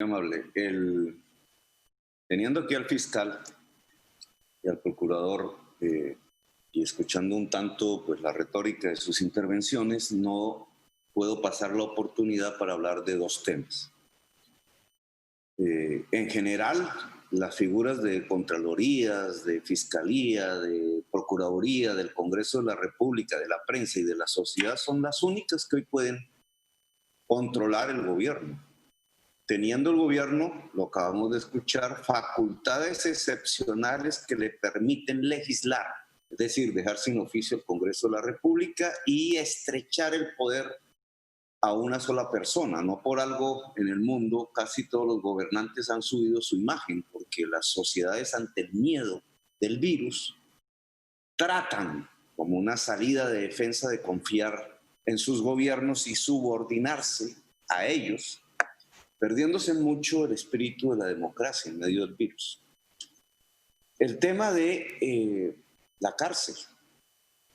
Amable. Teniendo aquí al fiscal y al procurador y escuchando un tanto pues, la retórica de sus intervenciones, no puedo pasar la oportunidad para hablar de dos temas. En general, las figuras de contralorías, de fiscalía, de procuraduría, del Congreso de la República, de la prensa y de la sociedad son las únicas que hoy pueden controlar el gobierno. Teniendo el gobierno, lo acabamos de escuchar, facultades excepcionales que le permiten legislar, es decir, dejar sin oficio el Congreso de la República y estrechar el poder a una sola persona. No por algo en el mundo casi todos los gobernantes han subido su imagen, porque las sociedades ante el miedo del virus tratan como una salida de defensa de confiar en sus gobiernos y subordinarse a ellos, perdiéndose mucho el espíritu de la democracia en medio del virus. El tema de la cárcel.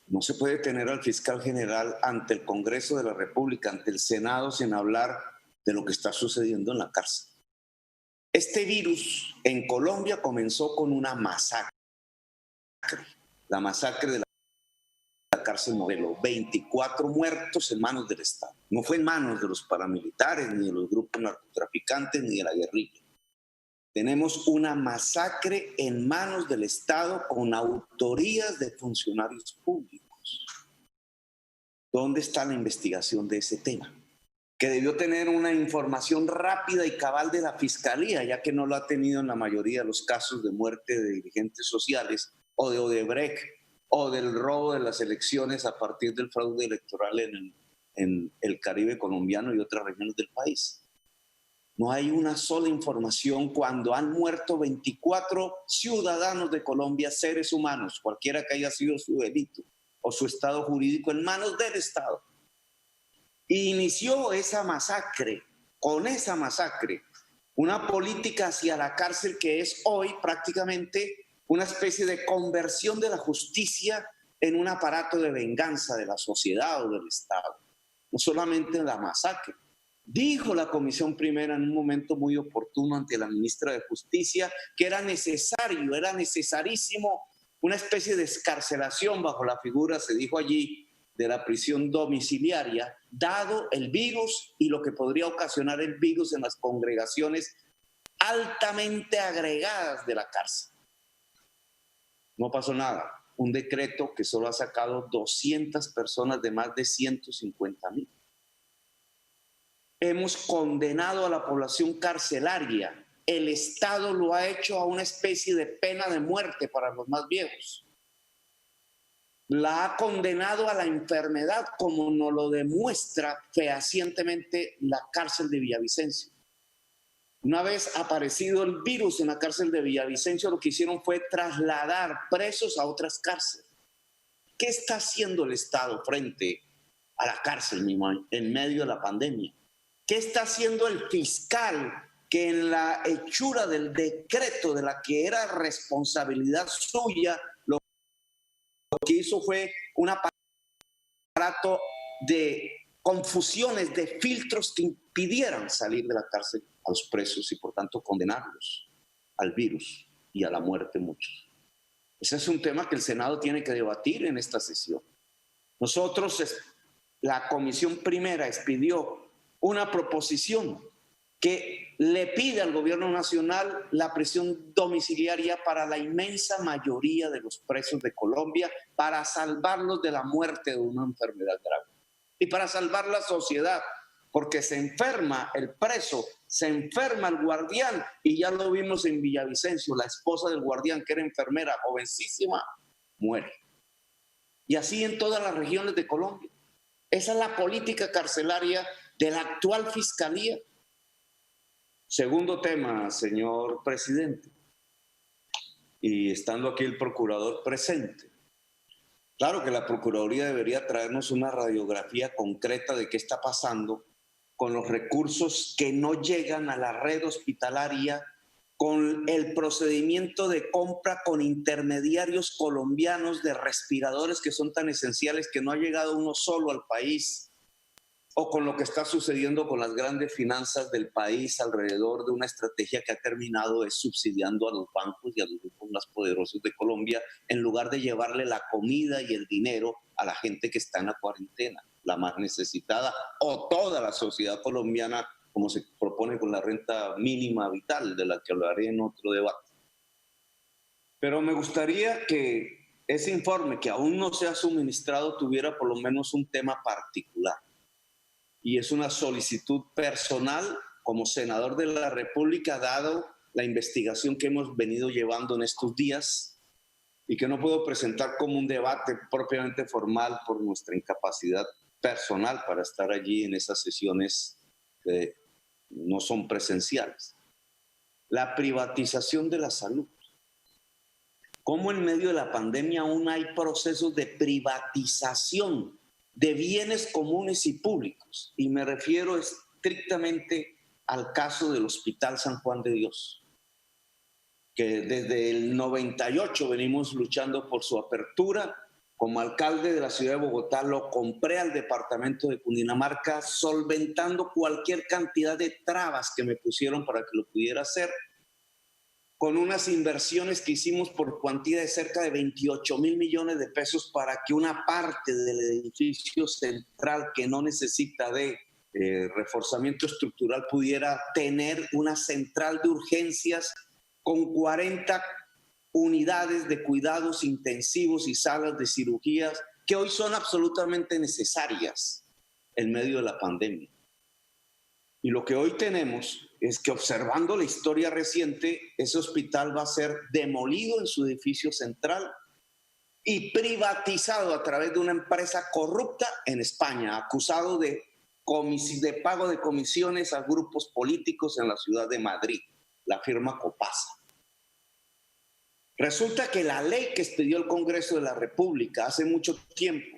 No se puede tener al fiscal general ante el Congreso de la República, ante el Senado, sin hablar de lo que está sucediendo en la cárcel. Este virus en Colombia comenzó con una masacre. La masacre de la cárcel Modelo, 24 muertos en manos del Estado. No fue en manos de los paramilitares, ni de los grupos narcotraficantes, ni de la guerrilla. Tenemos una masacre en manos del Estado con autorías de funcionarios públicos. ¿Dónde está la investigación de ese tema? Que debió tener una información rápida y cabal de la Fiscalía, ya que no lo ha tenido en la mayoría de los casos de muerte de dirigentes sociales o de Odebrecht, o del robo de las elecciones a partir del fraude electoral en el Caribe colombiano y otras regiones del país. No hay una sola información cuando han muerto 24 ciudadanos de Colombia, seres humanos, cualquiera que haya sido su delito o su estado jurídico, en manos del Estado. Y inició esa masacre, con esa masacre, una política hacia la cárcel que es hoy prácticamente una especie de conversión de la justicia en un aparato de venganza de la sociedad o del Estado. No solamente en la masacre. Dijo la Comisión Primera en un momento muy oportuno ante la ministra de Justicia que era necesario, era necesarísimo una especie de excarcelación bajo la figura, se dijo allí, de la prisión domiciliaria, dado el virus y lo que podría ocasionar el virus en las congregaciones altamente agregadas de la cárcel. No pasó nada. Un decreto que solo ha sacado 200 personas de más de 150,000. Hemos condenado a la población carcelaria. El Estado lo ha hecho a una especie de pena de muerte para los más viejos. La ha condenado a la enfermedad, como nos lo demuestra fehacientemente la cárcel de Villavicencio. Una vez aparecido el virus en la cárcel de Villavicencio, lo que hicieron fue trasladar presos a otras cárceles. ¿Qué está haciendo el Estado frente a la cárcel en medio de la pandemia? ¿Qué está haciendo el fiscal que en la hechura del decreto de la que era responsabilidad suya, lo que hizo fue un aparato de confusiones, de filtros que impidieran salir de la cárcel a los presos y por tanto condenarlos al virus y a la muerte muchos? Ese es un tema que el Senado tiene que debatir en esta sesión. Nosotros, la Comisión Primera expidió una proposición que le pide al gobierno nacional la prisión domiciliaria para la inmensa mayoría de los presos de Colombia, para salvarlos de la muerte de una enfermedad grave y para salvar la sociedad, porque se enferma el preso, se enferma el guardián, y ya lo vimos en Villavicencio, la esposa del guardián, que era enfermera, jovencísima, muere. Y así en todas las regiones de Colombia. Esa es la política carcelaria de la actual Fiscalía. Segundo tema, señor presidente, y estando aquí el procurador presente. Claro que la Procuraduría debería traernos una radiografía concreta de qué está pasando con los recursos que no llegan a la red hospitalaria, con el procedimiento de compra con intermediarios colombianos de respiradores que son tan esenciales que no ha llegado uno solo al país. o con lo que está sucediendo con las grandes finanzas del país alrededor de una estrategia que ha terminado es subsidiando a los bancos y a los grupos más poderosos de Colombia en lugar de llevarle la comida y el dinero a la gente que está en la cuarentena, la más necesitada, o toda la sociedad colombiana, como se propone con la renta mínima vital, de la que hablaré en otro debate. Pero me gustaría que ese informe, que aún no se ha suministrado, tuviera por lo menos un tema particular. Y es una solicitud personal como senador de la República, dado la investigación que hemos venido llevando en estos días y que no puedo presentar como un debate propiamente formal por nuestra incapacidad personal para estar allí en esas sesiones que no son presenciales. La privatización de la salud. ¿Cómo en medio de la pandemia aún hay procesos de privatización de bienes comunes y públicos? Y me refiero estrictamente al caso del Hospital San Juan de Dios, que desde el 98 venimos luchando por su apertura. Como alcalde de la ciudad de Bogotá lo compré al departamento de Cundinamarca, solventando cualquier cantidad de trabas que me pusieron para que lo pudiera hacer, con unas inversiones que hicimos por cuantía de cerca de 28.000 millones de pesos para que una parte del edificio central que no necesita de reforzamiento estructural pudiera tener una central de urgencias con 40 unidades de cuidados intensivos y salas de cirugías que hoy son absolutamente necesarias en medio de la pandemia. Y lo que hoy tenemos es que, observando la historia reciente, ese hospital va a ser demolido en su edificio central y privatizado a través de una empresa corrupta en España, acusado de pago de comisiones a grupos políticos en la ciudad de Madrid, la firma Copasa. Resulta que la ley que expidió el Congreso de la República hace mucho tiempo,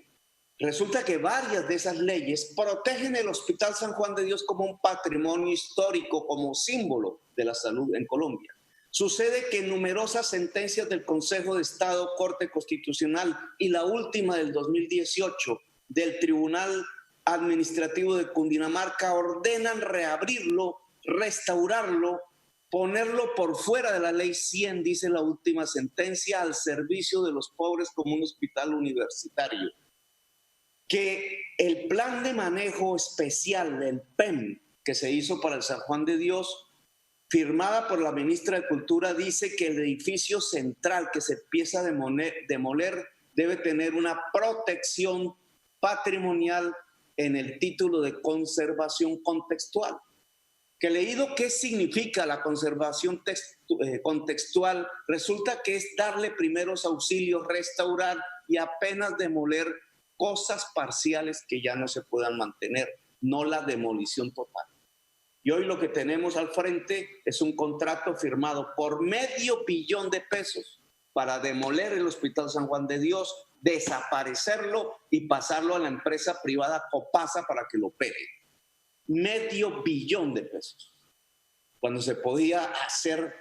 resulta que varias de esas leyes protegen el Hospital San Juan de Dios como un patrimonio histórico, como símbolo de la salud en Colombia. Sucede que numerosas sentencias del Consejo de Estado, Corte Constitucional y la última del 2018 del Tribunal Administrativo de Cundinamarca ordenan reabrirlo, restaurarlo, ponerlo por fuera de la ley 100, dice la última sentencia, al servicio de los pobres como un hospital universitario. Que el plan de manejo especial del PEM que se hizo para el San Juan de Dios, firmada por la ministra de Cultura, dice que el edificio central que se empieza a demoler debe tener una protección patrimonial en el título de conservación contextual. Que leído qué significa la conservación contextual, resulta que es darle primeros auxilios, restaurar y apenas demoler cosas parciales que ya no se puedan mantener, no la demolición total. Y hoy lo que tenemos al frente es un contrato firmado por $500 millones de pesos para demoler el Hospital San Juan de Dios, desaparecerlo y pasarlo a la empresa privada Copasa para que lo opere. $500 millones de pesos. Cuando se podía hacer,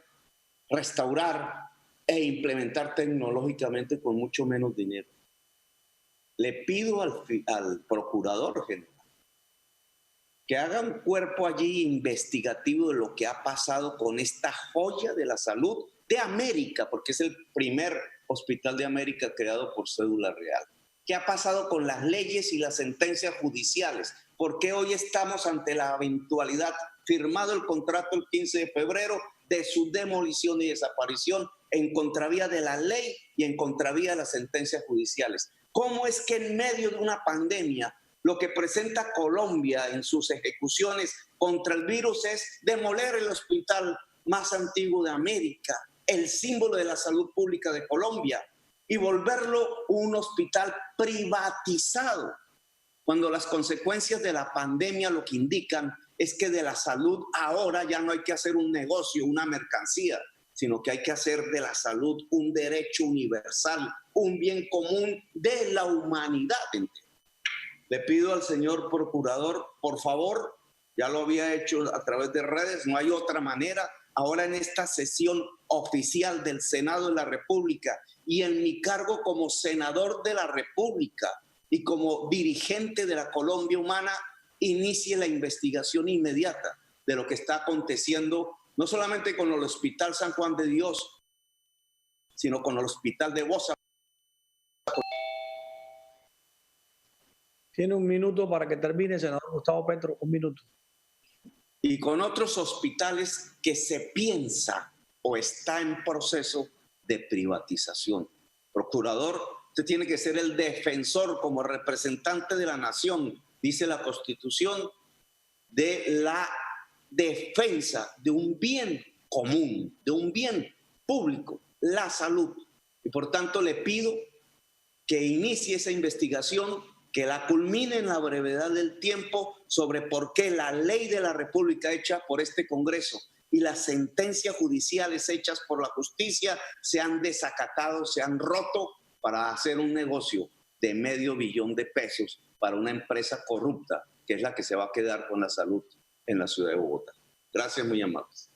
restaurar e implementar tecnológicamente con mucho menos dinero. Le pido al procurador general que haga un cuerpo allí investigativo de lo que ha pasado con esta joya de la salud de América, porque es el primer hospital de América creado por cédula real. ¿Qué ha pasado con las leyes y las sentencias judiciales? ¿Por qué hoy estamos ante la eventualidad, firmado el contrato el 15 de febrero, de su demolición y desaparición en contravía de la ley y en contravía de las sentencias judiciales? ¿Cómo es que en medio de una pandemia lo que presenta Colombia en sus ejecuciones contra el virus es demoler el hospital más antiguo de América, el símbolo de la salud pública de Colombia, y volverlo un hospital privatizado, cuando las consecuencias de la pandemia lo que indican es que de la salud ahora ya no hay que hacer un negocio, una mercancía, sino que hay que hacer de la salud un derecho universal, un bien común de la humanidad entera. Le pido al señor procurador, por favor, ya lo había hecho a través de redes, no hay otra manera, ahora en esta sesión oficial del Senado de la República y en mi cargo como senador de la República y como dirigente de la Colombia Humana, inicie la investigación inmediata de lo que está aconteciendo, no solamente con el Hospital San Juan de Dios, sino con el Hospital de Bosa. Tiene un minuto para que termine, senador Gustavo Petro, un minuto. Y con otros hospitales que se piensa o está en proceso de privatización. Procurador, usted tiene que ser el defensor como representante de la nación, dice la Constitución, de la defensa de un bien común, de un bien público, la salud. Y por tanto le pido que inicie esa investigación, que la culmine en la brevedad del tiempo sobre por qué la ley de la República hecha por este Congreso y las sentencias judiciales hechas por la justicia se han desacatado, se han roto para hacer un negocio de $500 millones de pesos para una empresa corrupta, que es la que se va a quedar con la salud en la ciudad de Bogotá. Gracias, muy amables.